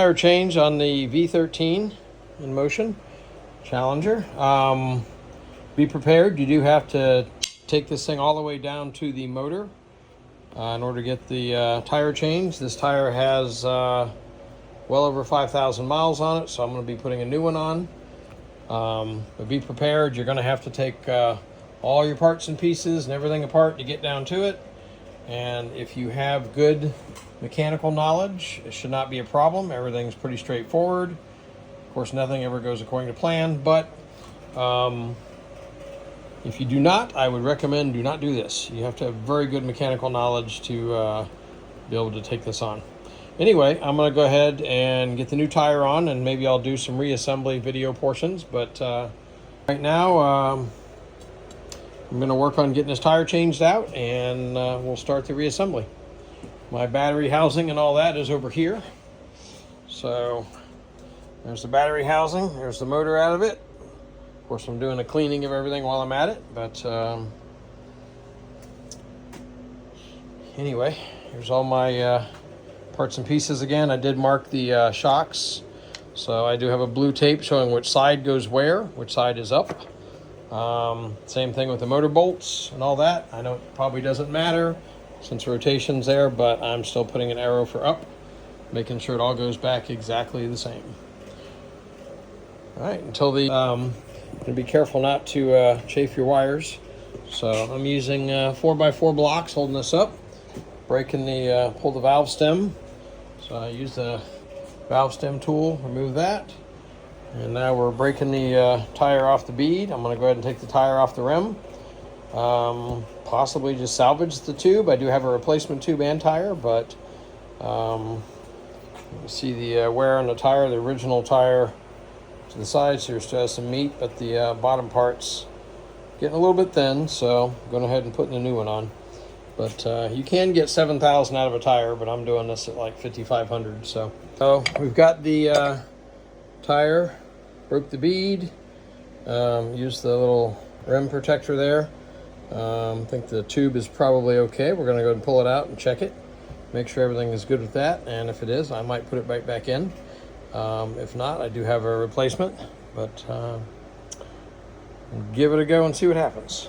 Tire change on the V13 Inmotion Challenger. Be prepared, you do have to take this thing all the way down to the motor in order to get the tire change. This tire has well over 5,000 miles on it, so I'm going to be putting a new one on. But be prepared, you're going to have to take all your parts and pieces and everything apart to get down to it. And if you have good mechanical knowledge, it should not be a problem. Everything's pretty straightforward. Of course, nothing ever goes according to plan, but if you do not, I would recommend do not do this. You have to have very good mechanical knowledge to be able to take this on. Anyway, I'm going to go ahead and get the new tire on, and maybe I'll do some reassembly video portions, but right now I'm going to work on getting this tire changed out, and we'll start the reassembly. My battery housing and all that is over here. So there's the battery housing, there's the motor out of it. Of course, I'm doing a cleaning of everything while I'm at it, but anyway, here's all my parts and pieces again. I did mark the shocks, so I do have a blue tape showing which side goes where, which side is up. Same thing with the motor bolts and all that. I know it probably doesn't matter since rotation's there, but I'm still putting an arrow for up, making sure it all goes back exactly the same. All right, until the and be careful not to chafe your wires. So I'm using 4x4 blocks holding this up, breaking the pull the valve stem. So I use the valve stem tool, remove that. And now we're breaking the tire off the bead. I'm going to go ahead and take the tire off the rim. Possibly just salvage the tube. I do have a replacement tube and tire, but you see the wear on the tire, the original tire to the sides here still has some meat, but the bottom part's getting a little bit thin, so I'm going ahead and putting a new one on. But you can get 7,000 out of a tire, but I'm doing this at like 5,500. So we've got the tire, broke the bead, used the little rim protector there. I think the tube is probably okay. We're going to go ahead and pull it out and check it, make sure everything is good with that, and if it is, I might put it right back in. If not, I do have a replacement, but give it a go and see what happens.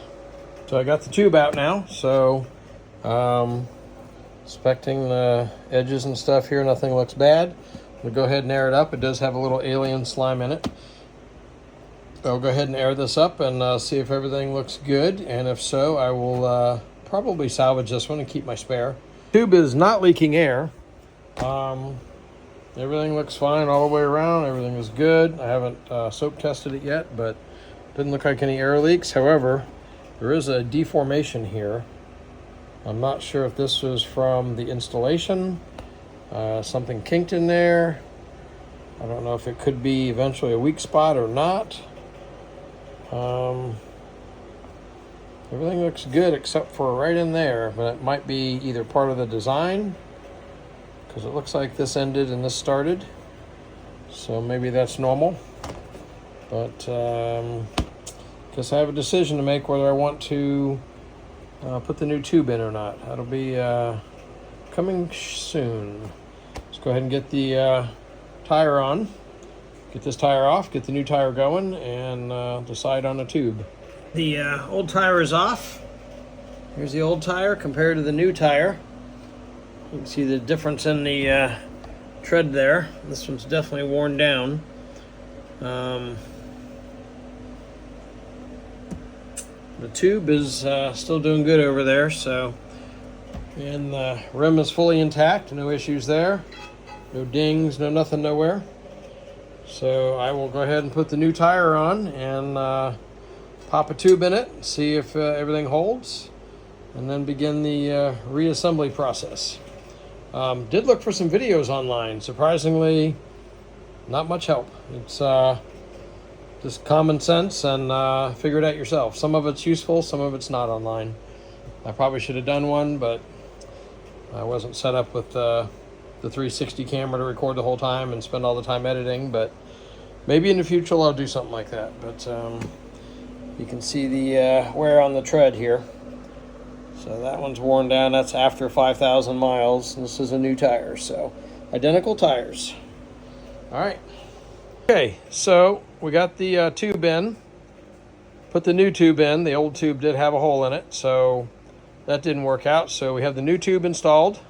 So I got the tube out now, so inspecting the edges and stuff here, nothing looks bad. We'll go ahead and air it up. It does have a little alien slime in it. I'll go ahead and air this up and see if everything looks good, and if so, I will probably salvage this one and keep my spare. Tube is not leaking air. Everything looks fine all the way around. Everything is good. I haven't soap tested it yet, but didn't look like any air leaks. However, there is a deformation here. I'm not sure if this was from the installation. Something kinked in there. I don't know if it could be eventually a weak spot or not. Everything looks good except for right in there, but it might be either part of the design, because it looks like this ended and this started, so maybe that's normal. But guess I have a decision to make whether I want to put the new tube in or not. That'll be coming soon. Let's go ahead and get the tire on, get this tire off, get the new tire going, and decide on a tube. The old tire is off. Here's the old tire compared to the new tire. You can see the difference in the tread there. This one's definitely worn down. The tube is still doing good over there, so, and the rim is fully intact, no issues there, no dings, no nothing, nowhere. So I will go ahead and put the new tire on and pop a tube in it, see if everything holds, and then begin the reassembly process. Did look for some videos online. Surprisingly, not much help. It's just common sense and figure it out yourself. Some of it's useful, some of it's not online. I probably should have done one, but I wasn't set up with the 360 camera to record the whole time and spend all the time editing, but maybe in the future I'll do something like that. But you can see the wear on the tread here. So that one's worn down. That's after 5,000 miles. This is a new tire, so identical tires. All right. Okay, so we got the tube in. Put the new tube in. The old tube did have a hole in it, so that didn't work out. So we have the new tube installed.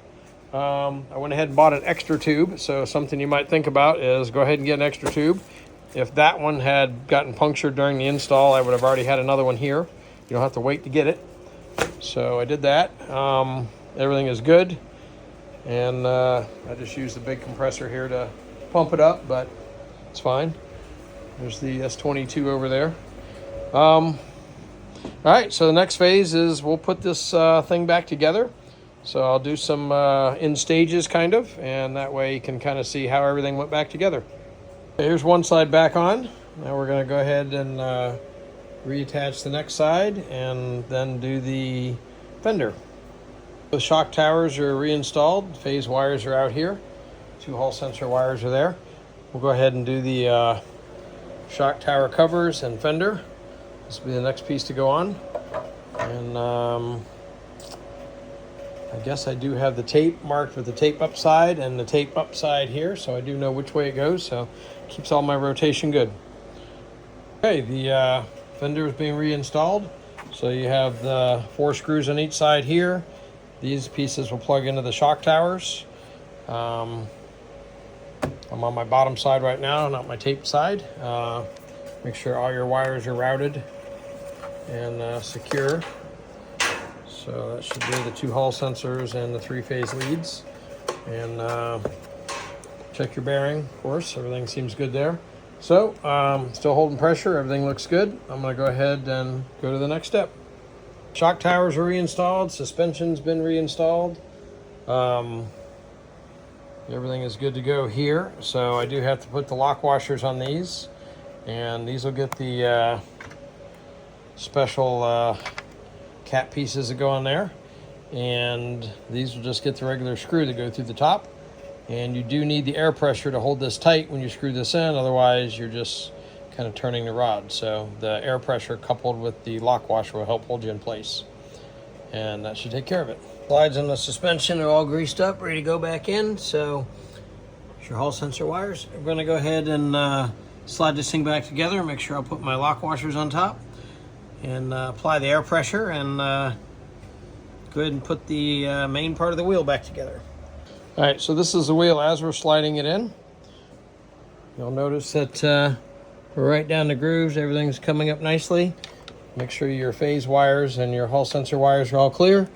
I went ahead and bought an extra tube. So something you might think about is go ahead and get an extra tube. If that one had gotten punctured during the install, I would have already had another one here. You don't have to wait to get it. So I did that. Everything is good. And I just used the big compressor here to pump it up, but it's fine. There's the S22 over there. All right, so the next phase is we'll put this thing back together. So I'll do some in stages kind of, and that way you can kind of see how everything went back together. Here's one side back on. Now we're gonna go ahead and reattach the next side and then do the fender. The shock towers are reinstalled. Phase wires are out here. 2 hall sensor wires are there. We'll go ahead and do the shock tower covers and fender. This will be the next piece to go on. And I guess I do have the tape marked with the tape upside and the tape upside here, so I do know which way it goes, so it keeps all my rotation good. Okay, the fender is being reinstalled. So you have the 4 screws on each side here. These pieces will plug into the shock towers. I'm on my bottom side right now, not my tape side. Make sure all your wires are routed and secure. So that should be the 2 hall sensors and the 3-phase leads. And check your bearing, of course. Everything seems good there. So still holding pressure. Everything looks good. I'm going to go ahead and go to the next step. Shock towers are reinstalled. Suspension's been reinstalled. Everything is good to go here. So I do have to put the lock washers on these. And these will get the special cap pieces that go on there, and these will just get the regular screw that go through the top. And you do need the air pressure to hold this tight when you screw this in, otherwise you're just kind of turning the rod. So the air pressure coupled with the lock washer will help hold you in place, and that should take care of it. Slides on the suspension are all greased up, ready to go back in. So here's your hall sensor wires. I'm going to go ahead and slide this thing back together. Make sure I'll put my lock washers on top and apply the air pressure, and go ahead and put the main part of the wheel back together. All right, so this is the wheel as we're sliding it in. You'll notice that we're right down the grooves. Everything's coming up nicely. Make sure your phase wires and your hall sensor wires are all clear,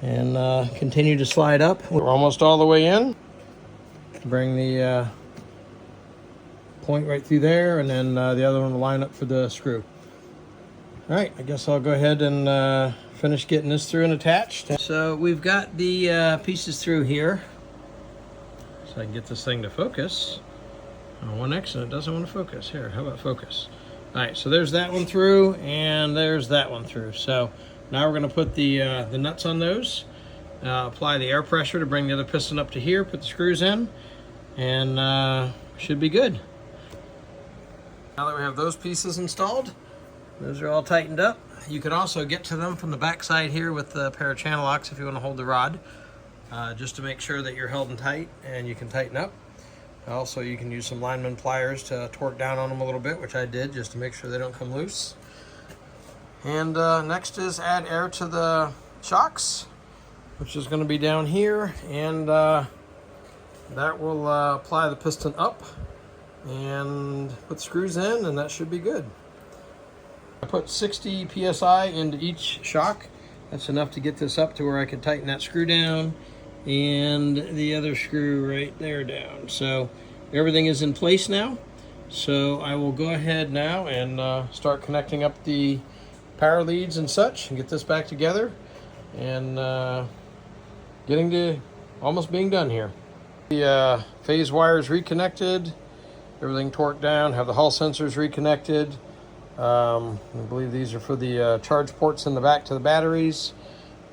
and continue to slide up. We're almost all the way in. Bring the point right through there, and then the other one will line up for the screw. All right, I guess I'll go ahead and finish getting this through and attached. So we've got the pieces through here. So I can get this thing to focus. Oh, one accident doesn't want to focus. Here, how about focus? All right, so there's that one through, and there's that one through. So now we're gonna put the nuts on those, apply the air pressure to bring the other piston up to here, put the screws in, and should be good. Now that we have those pieces installed, those are all tightened up. You can also get to them from the back side here with a pair of channel locks if you want to hold the rod, just to make sure that you're held in tight and you can tighten up. Also, you can use some lineman pliers to torque down on them a little bit, which I did just to make sure they don't come loose. And next is add air to the shocks, which is going to be down here, and that will apply the piston up and put screws in, and that should be good. I put 60 psi into each shock. That's enough to get this up to where I can tighten that screw down and the other screw right there down. So everything is in place now. So I will go ahead now and start connecting up the power leads and such and get this back together, and getting to almost being done here. The phase wires reconnected, everything torqued down, have the hall sensors reconnected. I believe these are for the charge ports in the back to the batteries.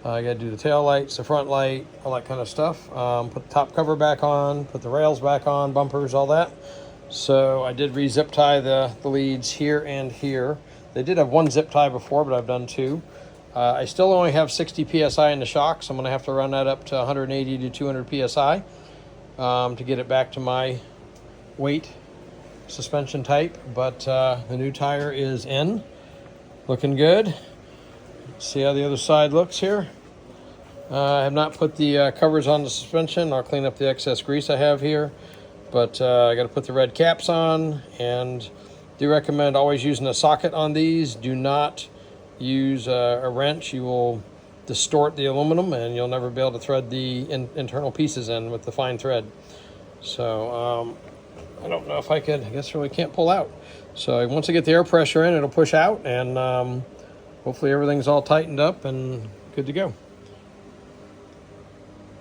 I got to do the tail lights, the front light, all that kind of stuff. Put the top cover back on, put the rails back on, bumpers, all that. So I did re-zip tie the leads here and here. They did have 1 zip tie before, but I've done 2. I still only have 60 psi in the shock, so I'm going to have to run that up to 180 to 200 psi to get it back to my weight suspension type, but the new tire is in, looking good. See how the other side looks here. I have not put the covers on the suspension. I'll clean up the excess grease I have here, but I got to put the red caps on, and do recommend always using a socket on these. Do not use a wrench. You will distort the aluminum and you'll never be able to thread the internal pieces in with the fine thread. So I don't know if I could, I guess really can't pull out. So once I get the air pressure in, it'll push out, and hopefully everything's all tightened up and good to go.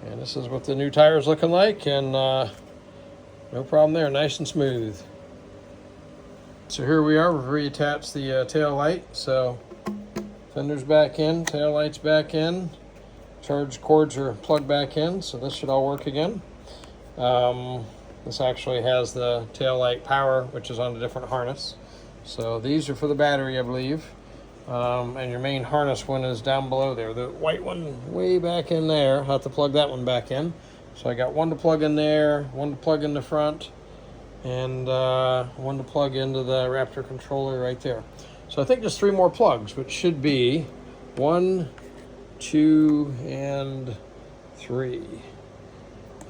And this is what the new tire is looking like, and no problem there, nice and smooth. So here we are, we've reattached the tail light. So fender's back in, tail light's back in, charge cords are plugged back in, so this should all work again. This actually has the tail light power, which is on a different harness. So these are for the battery, I believe. And your main harness one is down below there. The white one way back in there. I'll have to plug that one back in. So I got one to plug in there, one to plug in the front, and one to plug into the Raptor controller right there. So I think there's 3 more plugs, which should be 1, 2, and 3.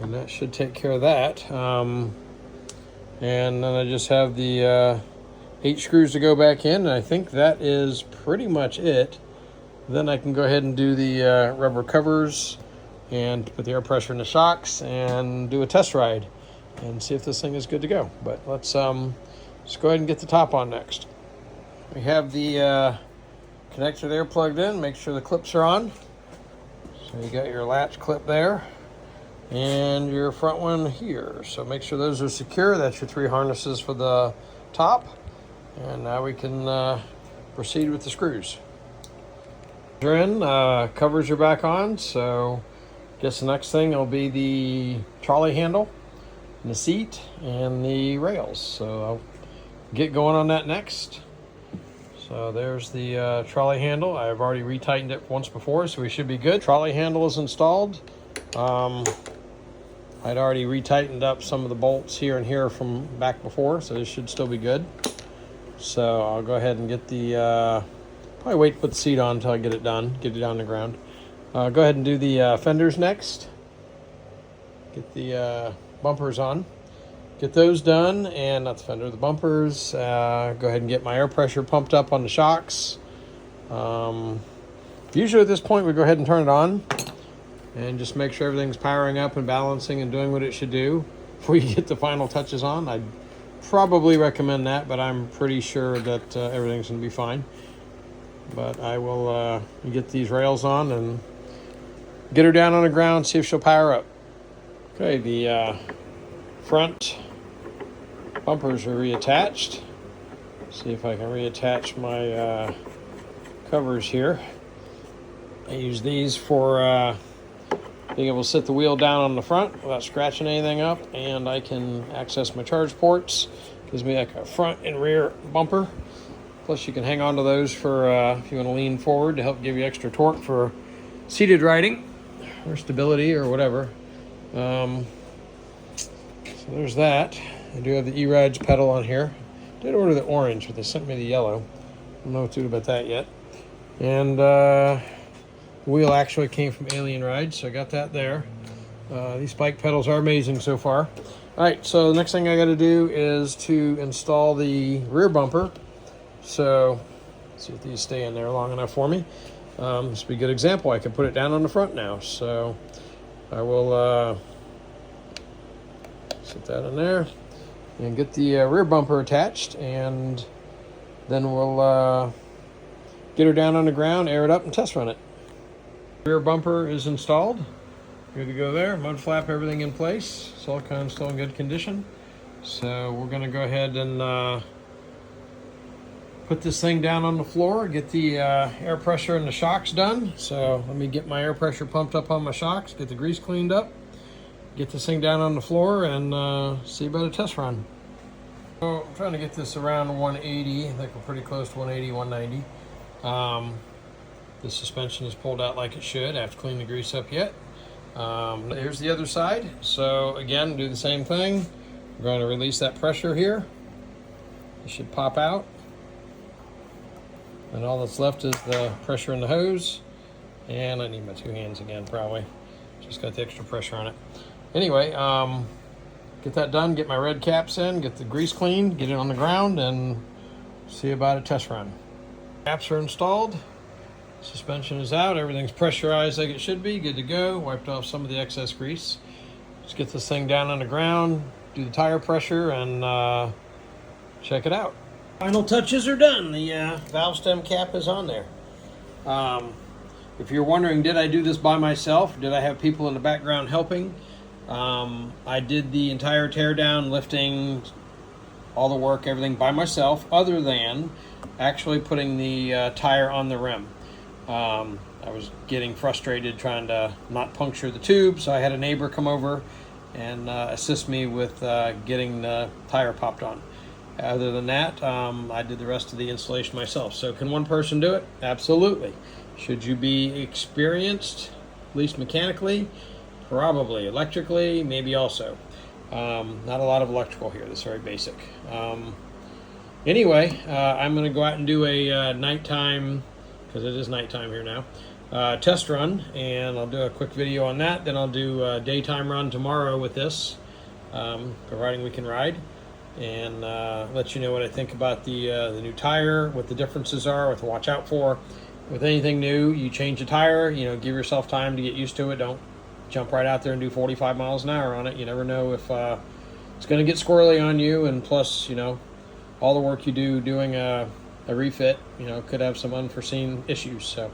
And that should take care of that. And then I just have the 8 screws to go back in, and I think that is pretty much it. Then I can go ahead and do the rubber covers and put the air pressure in the shocks and do a test ride and see if this thing is good to go. But let's just go ahead and get the top on next. We have the connector there plugged in. Make sure the clips are on. So you got your latch clip there and your front one here. So make sure those are secure. That's your 3 harnesses for the top. And now we can proceed with the screws. They're in, covers are back on, so I guess the next thing will be the trolley handle, and the seat, and the rails. So I'll get going on that next. So there's the trolley handle. I've already retightened it once before, so we should be good. Trolley handle is installed. I'd already retightened up some of the bolts here and here from back before, so this should still be good. So I'll go ahead and get the, probably wait to put the seat on until I get it done, get it on the ground. Go ahead and do the fenders next. Get the bumpers on. Get those done, and not the fender, the bumpers. Go ahead and get my air pressure pumped up on the shocks. Usually at this point we go ahead and turn it on and just make sure everything's powering up and balancing and doing what it should do before you get the final touches on. I'd probably recommend that, but I'm pretty sure that everything's going to be fine. But I will get these rails on and get her down on the ground, see if she'll power up. Okay, the front bumpers are reattached. See if I can reattach my covers here. I use these for being able to sit the wheel down on the front without scratching anything up, and I can access my charge ports. Gives me like a front and rear bumper. Plus you can hang on to those for if you want to lean forward to help give you extra torque for seated riding or stability or whatever. So there's that. I do have the E-Rides pedal on here. I did order the orange, but they sent me the yellow. I don't know what to do about that yet. And the wheel actually came from Alien Rides, so I got that there. These bike pedals are amazing so far. All right, so the next thing I got to do is to install the rear bumper. So let's see if these stay in there long enough for me. This would be a good example. I can put it down on the front now. So I will set that in there and get the rear bumper attached, and then we'll get her down on the ground, air it up, and test run it. Rear bumper is installed. Good to go there. Mud flap, everything in place. Silicone still in good condition. So we're going to go ahead and put this thing down on the floor, get the air pressure and the shocks done. So let me get my air pressure pumped up on my shocks, get the grease cleaned up, get this thing down on the floor, and see about a test run. So I'm trying to get this around 180. I think we're pretty close to 180, 190. The suspension is pulled out like it should. I have to clean the grease up yet. Here's the other side. So again, do the same thing. I'm going to release that pressure here. It should pop out. And all that's left is the pressure in the hose. And I need my 2 hands again, probably. Just got the extra pressure on it. Anyway, get that done, get my red caps in, get the grease cleaned, get it on the ground, and see about a test run. Caps are installed. Suspension is out. Everything's pressurized like it should be. Good to go. Wiped off some of the excess grease. Let's get this thing down on the ground, do the tire pressure, and check it out. Final touches are done. The valve stem cap is on there. If you're wondering, did I do this by myself? Did I have people in the background helping? I did the entire teardown, lifting, all the work, everything by myself, other than actually putting the tire on the rim. I was getting frustrated trying to not puncture the tube, so I had a neighbor come over and assist me with getting the tire popped on. Other than that, I did the rest of the installation myself. So can one person do it? Absolutely. Should you be experienced, at least mechanically? Probably. Electrically, maybe also. Not a lot of electrical here. This is very basic. Anyway, I'm going to go out and do a nighttime, because it is nighttime here now, test run, and I'll do a quick video on that. Then I'll do a daytime run tomorrow with this, providing we can ride, and let you know what I think about the new tire, what the differences are, what to watch out for. With anything new, you change the tire, give yourself time to get used to it. Don't jump right out there and do 45 miles an hour on it. You never know if it's going to get squirrely on you, and plus, all the work you do doing a refit, could have some unforeseen issues. So,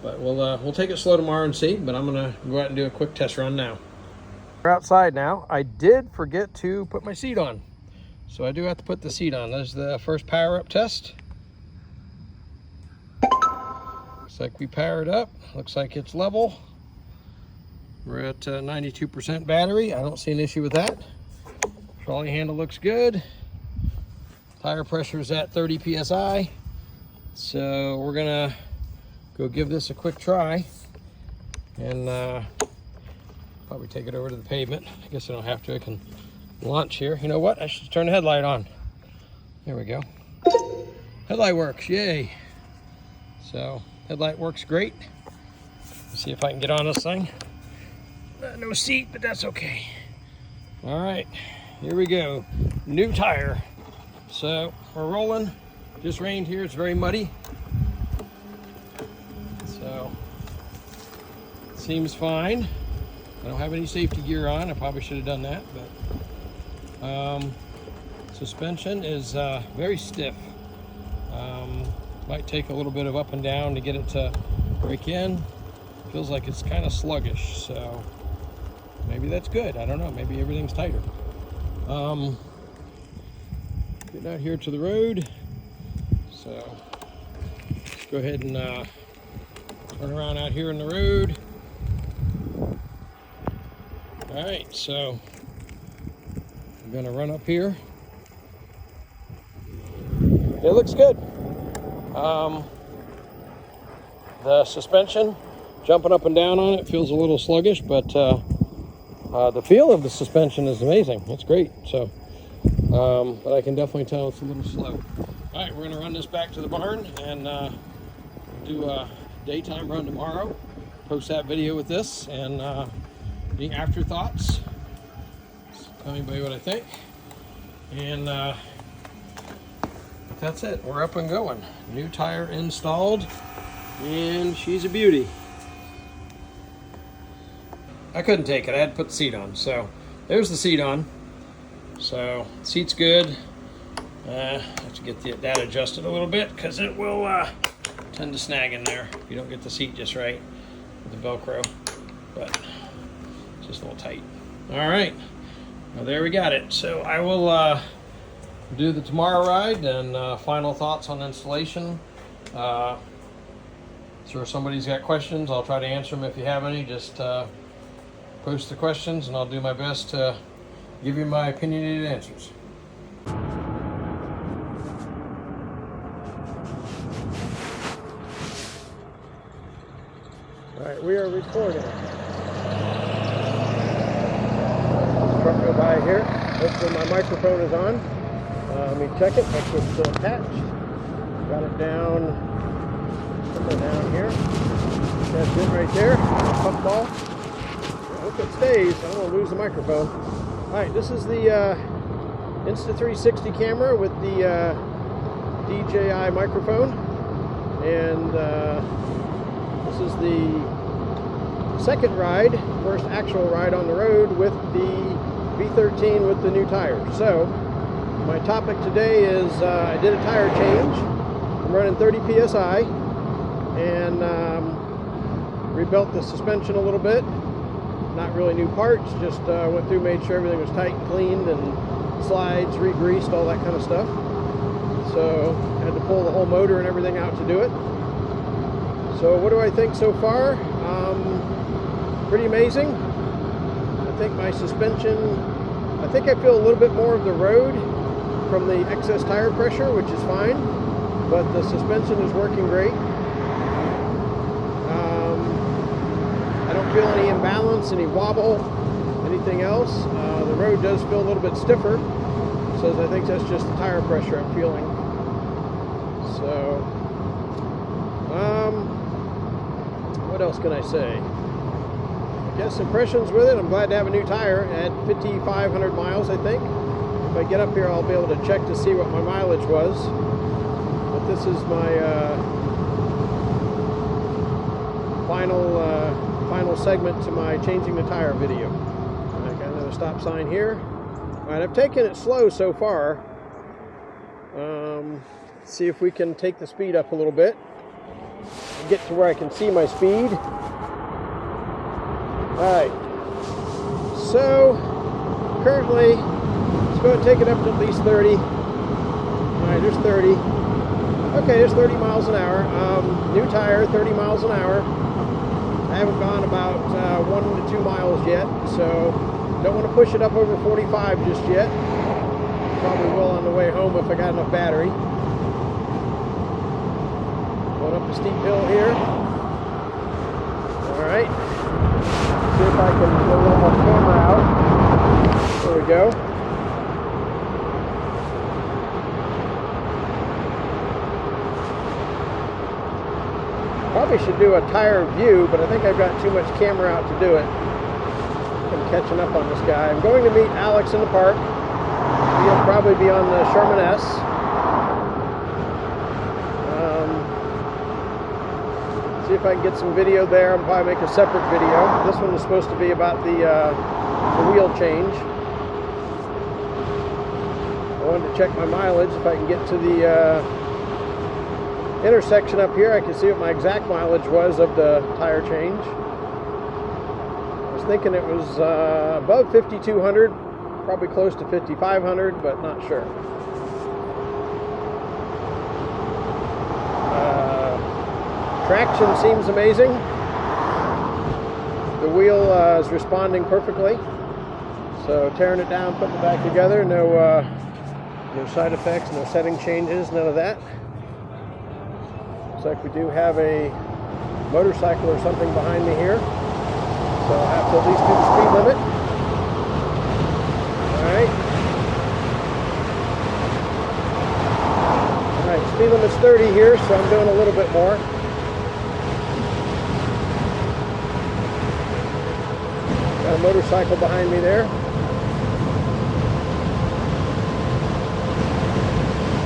but we'll take it slow tomorrow and see. But I'm gonna go out and do a quick test run now. We're outside now. I did forget to put my seat on, so I do have to put the seat on. There's the first power up test. Looks like we powered up. Looks like it's level. We're at 92% battery. I don't see an issue with that. Trolley handle looks good. Tire pressure is at 30 psi. So we're gonna go give this a quick try and probably take it over to the pavement. I guess I don't have to. I can launch here. You know what? I should turn the headlight on. There we go. Headlight works. Yay. So headlight works great. Let's see if I can get on this thing. No seat, but that's okay. All right, here we go. New tire. So we're rolling. Just rained here. It's very muddy. So it seems fine. I don't have any safety gear on. I probably should have done that, but suspension is very stiff. Might take a little bit of up and down to get it to break in. Feels like it's kind of sluggish, so maybe that's good. I don't know. Maybe everything's tighter. Getting out here to the road. So let's go ahead and turn around out here in the road. All right, so I'm gonna run up here. It looks good. The suspension, jumping up and down on it, feels a little sluggish, but the feel of the suspension is amazing. It's great. So, but I can definitely tell it's a little slow. All right, we're gonna run this back to the barn and do a daytime run tomorrow. Post that video with this and any afterthoughts. Tell anybody what I think. And but that's it. We're up and going. New tire installed, and she's a beauty. I couldn't take it. I had to put the seat on. So there's the seat on. So seat's good. Have to get that adjusted a little bit because it will tend to snag in there if you don't get the seat just right with the Velcro. But it's just a little tight. All right. Well, there we got it. So I will do the tomorrow ride and final thoughts on installation. Sure, somebody's got questions. I'll try to answer them if you have any. Just post the questions and I'll do my best to give you my opinionated answers. All right, we are recording. Truck go by here. Hopefully my microphone is on. Let me check it, make sure it's still attached. Got it down, somewhere down here. That's it right there, puffball. I hope it stays, I don't want to lose the microphone. Alright, this is the Insta360 camera with the DJI microphone. And this is the second ride, first actual ride on the road with the V13 with the new tires. So, my topic today is I did a tire change. I'm running 30 psi and rebuilt the suspension a little bit. Not really new parts, just went through, made sure everything was tight and cleaned, and slides, re-greased, all that kind of stuff. So I had to pull the whole motor and everything out to do it. So what do I think so far? Pretty amazing. I think my suspension, I think I feel a little bit more of the road from the excess tire pressure, which is fine, but the suspension is working great. I don't feel any imbalance, any wobble, anything else. The road does feel a little bit stiffer, so I think that's just the tire pressure I'm feeling. So, what else can I say? I guess impressions with it. I'm glad to have a new tire at 5,500 miles, I think. If I get up here, I'll be able to check to see what my mileage was. But this is my final segment to my changing the tire video. I got another stop sign here. All right, I've taken it slow so far. See if we can take the speed up a little bit. Get to where I can see my speed. Alright, so currently, let's go ahead and take it up to at least 30. Alright, there's 30. Okay, there's 30 miles an hour. New tire, 30 miles an hour. I haven't gone about 1 to 2 miles yet, so don't want to push it up over 45 just yet. Probably will on the way home if I got enough battery. Going up a steep hill here. Alright. See if I can get a little more camera out. There we go. Probably should do a tire view, but I think I've got too much camera out to do it. I'm catching up on this guy. I'm going to meet Alex in the park. He'll probably be on the Sherman S. See if I can get some video there. I'll probably make a separate video. This one is supposed to be about the wheel change. I wanted to check my mileage. If I can get to the intersection up here, I can see what my exact mileage was of the tire change. I was thinking it was above 5,200, probably close to 5,500, but not sure. Traction seems amazing. The wheel is responding perfectly. So tearing it down, putting it back together, no side effects, no setting changes, none of that. Looks like we do have a motorcycle or something behind me here. So I'll have to at least do the speed limit. Alright, speed limit's 30 here, so I'm doing a little bit more. Got a motorcycle behind me there.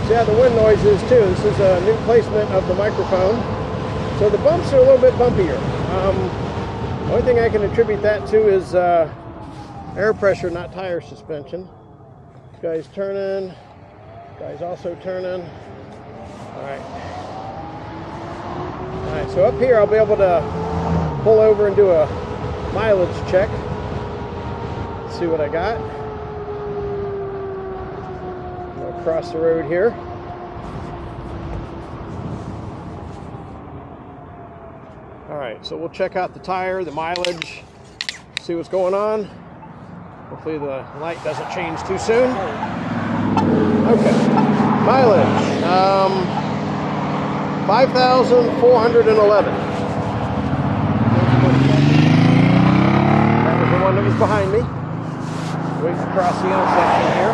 See how the wind noise is too. This is a new placement of the microphone. So the bumps are a little bit bumpier. The only thing I can attribute that to is air pressure, not tire suspension. This guy's turning. This guy's also turning. Alright. Alright, so up here I'll be able to pull over and do a mileage check. Let's see what I got. I'll cross the road here. Alright, so we'll check out the tire, the mileage, see what's going on. Hopefully the light doesn't change too soon. Okay, mileage, 5,411. That was the one that was behind me. Waiting to cross the intersection here.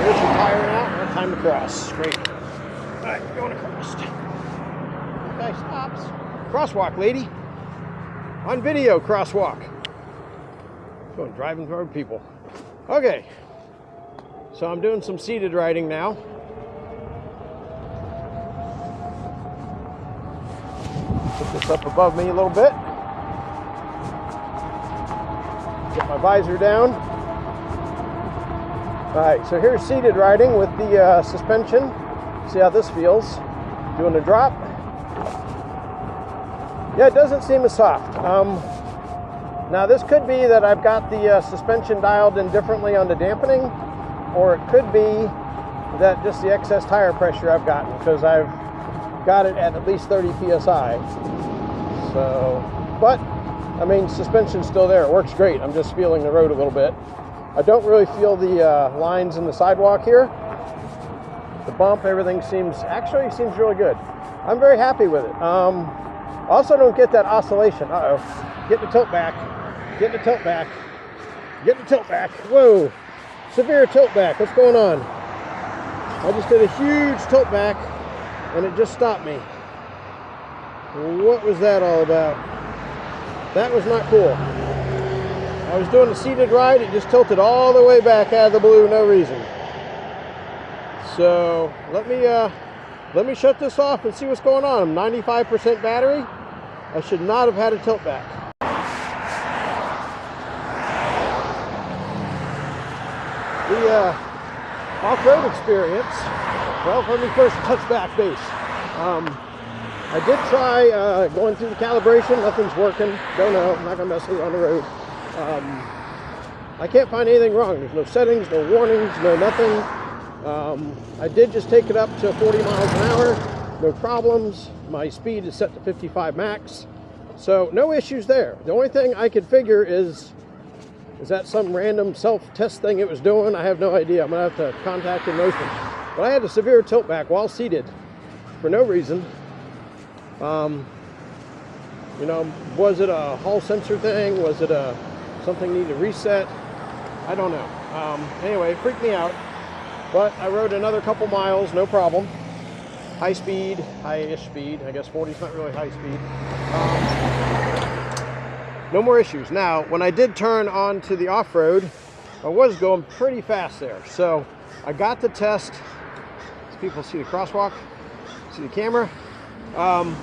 Here's the tire now. No time to cross. Great. All right, going across. Guy stops. Crosswalk, lady. On video, crosswalk. Going driving through people. Okay. So I'm doing some seated riding now. Put this up above me a little bit. Get my visor down. Alright, so here's seated riding with the suspension. See how this feels. Doing a drop. Yeah, it doesn't seem as soft. Now this could be that I've got the suspension dialed in differently on the dampening, or it could be that just the excess tire pressure I've gotten, because I've got it at least 30 psi. So, but I mean, suspension's still there. It works great. I'm just feeling the road a little bit. I don't really feel the lines in the sidewalk here. The bump, everything seems really good. I'm very happy with it. Also don't get that oscillation. Uh-oh. Get the tilt back. Get the tilt back. Get the tilt back. Whoa. Severe tilt back. What's going on? I just did a huge tilt back and it just stopped me. What was that all about? That was not cool. I was doing a seated ride. It just tilted all the way back out of the blue, no reason. So let me shut this off and see what's going on. I'm 95% battery. I should not have had a tilt back. The off-road experience, well, let me first touch back base. I did try going through the calibration. Nothing's working. Don't know. I'm not going to mess with it on the road. I can't find anything wrong. There's no settings, no warnings, no nothing. I did just take it up to 40 miles an hour. No problems. My speed is set to 55 max. So no issues there. The only thing I could figure is that some random self-test thing it was doing? I have no idea. I'm going to have to contact Inmotion. But I had a severe tilt back while seated for no reason. You know, was it a hall sensor thing? Was it something needed to reset? I don't know. Anyway, it freaked me out. But I rode another couple miles, no problem. High speed, high-ish speed. I guess 40 is not really high speed. No more issues. Now, when I did turn on to the off-road, I was going pretty fast there. So I got to test. As people see the crosswalk, see the camera. I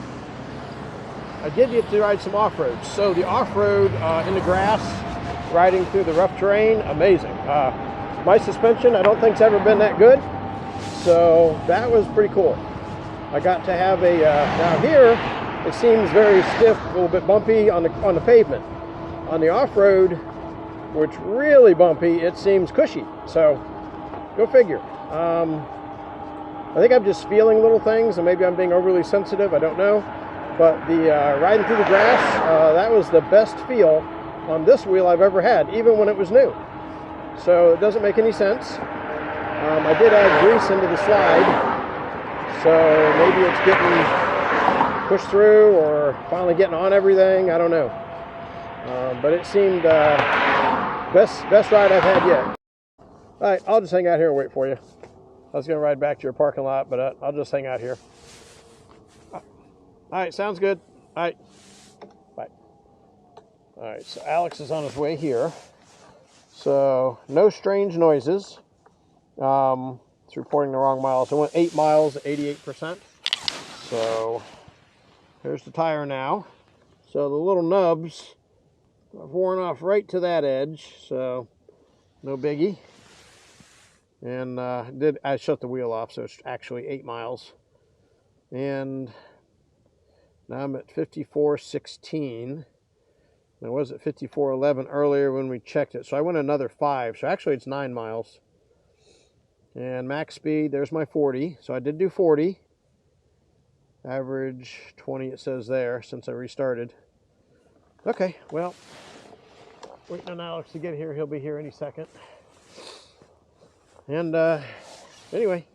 did get to ride some off-road. So the off-road in the grass, riding through the rough terrain, amazing. My suspension, I don't think, has ever been that good. So that was pretty cool. I got to have a, now here, it seems very stiff, a little bit bumpy on the pavement. On the off-road, which really bumpy, it seems cushy. So, go figure. I think I'm just feeling little things, and maybe I'm being overly sensitive, I don't know. But the riding through the grass, that was the best feel on this wheel I've ever had, even when it was new. So, it doesn't make any sense. I did add grease into the slide, so maybe it's getting pushed through or finally getting on everything. I don't know. But it seemed best ride I've had yet. All right, I'll just hang out here and wait for you. I was going to ride back to your parking lot, but I'll just hang out here. All right, sounds good. All right, bye. All right, so Alex is on his way here. So no strange noises. It's reporting the wrong miles. I went 8 miles, 88%. So there's the tire now. So the little nubs have worn off right to that edge, so no biggie. And I shut the wheel off, so it's actually 8 miles. And now I'm at 54.16. I was at 54.11 earlier when we checked it, so I went another 5. So actually it's 9 miles. And max speed, there's my 40. So I did do 40. Average 20 it says there since I restarted. Okay, well, waiting on Alex to get here. He'll be here any second. And anyway,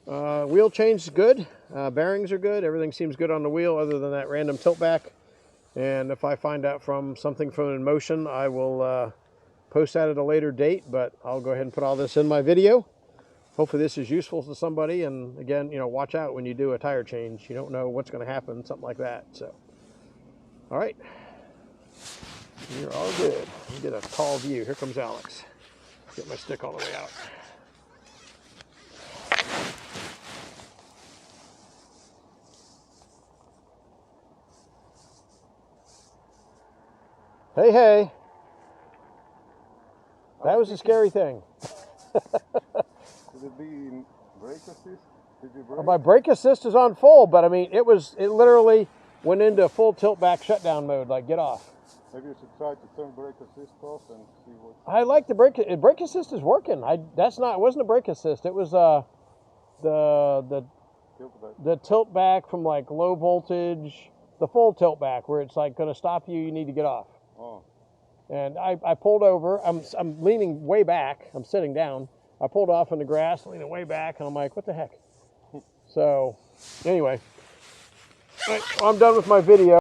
wheel change is good. Bearings are good. Everything seems good on the wheel other than that random tilt back. And if I find out from something from Inmotion, I will post that at a later date, but I'll go ahead and put all this in my video. Hopefully this is useful to somebody, and again, watch out when you do a tire change. You don't know what's going to happen, something like that. So, all right, you're all good. Let me get a tall view. Here comes Alex. Get my stick all the way out. Hey, hey. That was a scary thing. Could it be brake assist? Did you brake? My brake assist is on full, but I mean, it literally went into full tilt back shutdown mode, like get off. Maybe you should try to turn brake assist off and see what. I like the brake assist is working. It wasn't a brake assist. It was the tilt back from like low voltage, the full tilt back where it's like going to stop you. You need to get off. Oh. And I pulled over. I'm leaning way back. I'm sitting down. I pulled off in the grass, leaning way back, and I'm like, what the heck? So, anyway, all right, well, I'm done with my video.